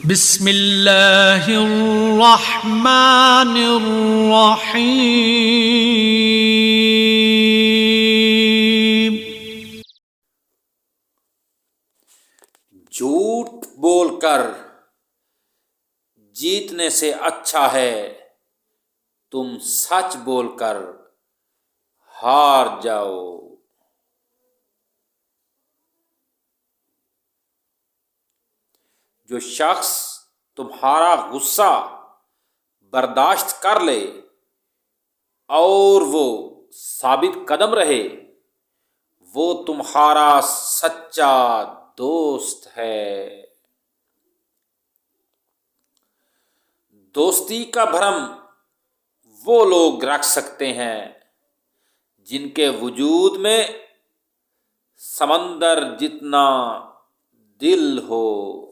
بسم اللہ الرحمن الرحیم۔ جھوٹ بول کر جیتنے سے اچھا ہے تم سچ بول کر ہار جاؤ۔ جو شخص تمہارا غصہ برداشت کر لے اور وہ ثابت قدم رہے وہ تمہارا سچا دوست ہے۔ دوستی کا بھرم وہ لوگ رکھ سکتے ہیں جن کے وجود میں سمندر جتنا دل ہو۔